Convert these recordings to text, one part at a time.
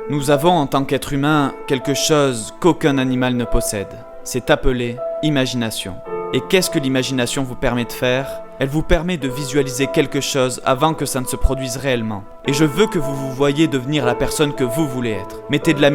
Nous avons en tant qu'être humain quelque chose qu'aucun animal ne possède. C'est appelé imagination. Et qu'est-ce que l'imagination vous permet de faire ? Elle vous permet de visualiser quelque chose avant que ça ne se produise réellement. Et je veux que vous vous voyiez devenir la personne que vous voulez être. Mettez de la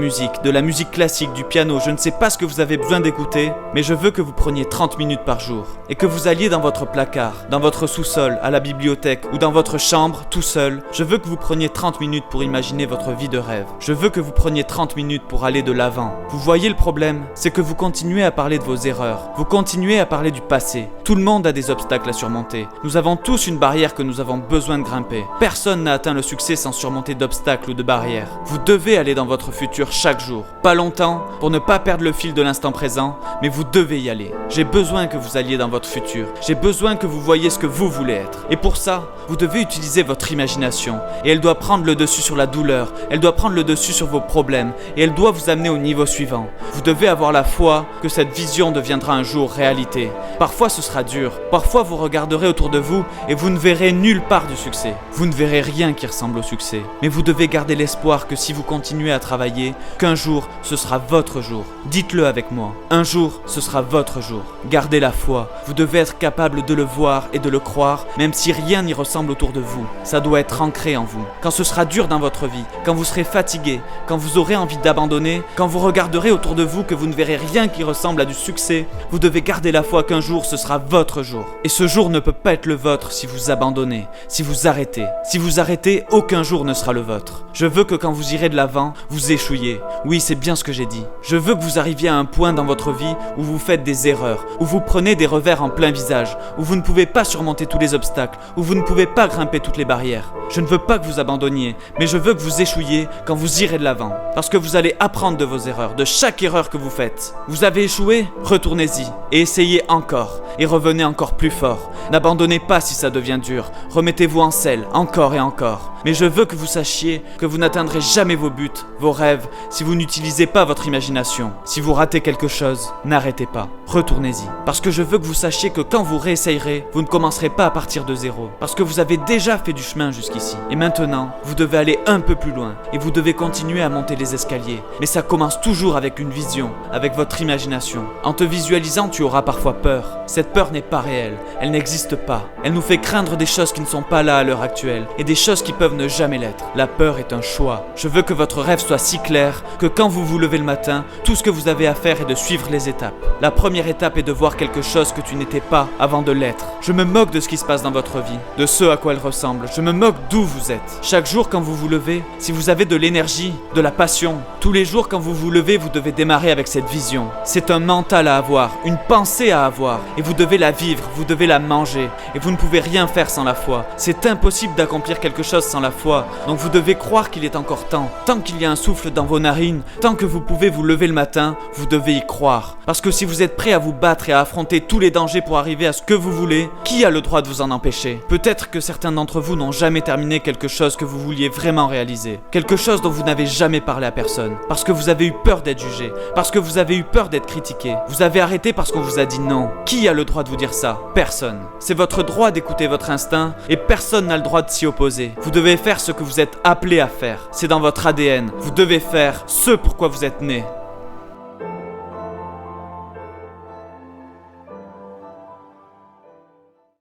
musique classique, du piano, je ne sais pas ce que vous avez besoin d'écouter, mais je veux que vous preniez 30 minutes par jour. Et que vous alliez dans votre placard, dans votre sous-sol, à la bibliothèque ou dans votre chambre, tout seul. Je veux que vous preniez 30 minutes pour imaginer votre vie de rêve. Je veux que vous preniez 30 minutes pour aller de l'avant. Vous voyez le problème ? C'est que vous continuez à parler de vos erreurs. Vous continuez à parler du passé. Tout le monde a des obstacles à surmonter. Nous avons tous une barrière que nous avons besoin de grimper. Personne n'a atteint le succès sans surmonter d'obstacles ou de barrières. Vous devez aller dans votre futur chaque jour. Pas longtemps, pour ne pas perdre le fil de l'instant présent, mais vous devez y aller. J'ai besoin que vous alliez dans votre futur. J'ai besoin que vous voyiez ce que vous voulez être. Et pour ça, vous devez utiliser votre imagination. Et elle doit prendre le dessus sur la douleur. Elle doit prendre le dessus sur vos problèmes. Et elle doit vous amener au niveau suivant. Vous devez avoir la foi que cette vision deviendra un jour réalité. Parfois ce sera dur. Parfois vous regarderez autour de vous et vous ne verrez nulle part du succès. Vous ne verrez rien qui ressemble au succès. Mais vous devez garder l'espoir que si vous continuez à travailler, qu'un jour ce sera votre jour. Dites-le avec moi. Un jour ce sera votre jour. Gardez la foi. Vous devez être capable de le voir et de le croire, même si rien n'y ressemble autour de vous. Ça doit être ancré en vous. Quand ce sera dur dans votre vie, quand vous serez fatigué, quand vous aurez envie d'abandonner, quand vous regarderez autour de vous que vous ne verrez rien qui ressemble à du succès, vous devez garder la foi qu'un jour ce sera votre jour. Et ce jour ne peut pas être le vôtre si vous abandonnez, si vous arrêtez. Si vous arrêtez, aucun jour ne sera le vôtre. Je veux que quand vous irez de l'avant, vous échouiez. Oui, c'est bien ce que j'ai dit. Je veux que vous arriviez à un point dans votre vie où vous faites des erreurs, où vous prenez des revers en plein visage, où vous ne pouvez pas surmonter tous les obstacles, où vous ne pouvez pas grimper toutes les barrières. Je ne veux pas que vous abandonniez, mais je veux que vous échouiez quand vous irez de l'avant. Parce que vous allez apprendre de vos erreurs, de chaque erreur que vous faites. Vous avez échoué ? Retournez-y et essayez encore. Et revenez encore plus fort. N'abandonnez pas si ça devient dur. Remettez-vous en selle, encore et encore. Mais je veux que vous sachiez que vous n'atteindrez jamais vos buts, vos rêves, si vous n'utilisez pas votre imagination. Si vous ratez quelque chose, n'arrêtez pas. Retournez-y. Parce que je veux que vous sachiez que quand vous réessayerez, vous ne commencerez pas à partir de zéro. Parce que vous avez déjà fait du chemin jusqu'ici. Et maintenant, vous devez aller un peu plus loin. Et vous devez continuer à monter les escaliers. Mais ça commence toujours avec une vision, avec votre imagination. En te visualisant, tu auras parfois peur. Cette peur n'est pas réelle. Elle n'existe pas. Elle nous fait craindre des choses qui ne sont pas là à l'heure actuelle. Et des choses qui peuvent ne jamais l'être. La peur est un choix. Je veux que votre rêve soit si clair que quand vous vous levez le matin, tout ce que vous avez à faire est de suivre les étapes. La première étape est de voir quelque chose que tu n'étais pas avant de l'être. Je me moque de ce qui se passe dans votre vie, de ce à quoi elle ressemble. Je me moque d'où vous êtes. Chaque jour quand vous vous levez, si vous avez de l'énergie, de la passion, tous les jours quand vous vous levez, vous devez démarrer avec cette vision. C'est un mental à avoir, une pensée à avoir, et vous devez la vivre, vous devez la manger, et vous ne pouvez rien faire sans la foi. C'est impossible d'accomplir quelque chose sans la foi, donc vous devez croire qu'il est encore temps. Tant qu'il y a un souffle dans vos narines, tant que vous pouvez vous lever le matin, vous devez y croire. Parce que si vous êtes prêt à vous battre et à affronter tous les dangers pour arriver à ce que vous voulez, qui a le droit de vous en empêcher ? Peut-être que certains d'entre vous n'ont jamais terminé quelque chose que vous vouliez vraiment réaliser. Quelque chose dont vous n'avez jamais parlé à personne. Parce que vous avez eu peur d'être jugé. Parce que vous avez eu peur d'être critiqué. Vous avez arrêté parce qu'on vous a dit non. Qui a le droit de vous dire ça ? Personne. C'est votre droit d'écouter votre instinct et personne n'a le droit de s'y opposer. Vous devez faire ce que vous êtes appelé à faire. C'est dans votre ADN. Vous devez faire ce pourquoi vous êtes né.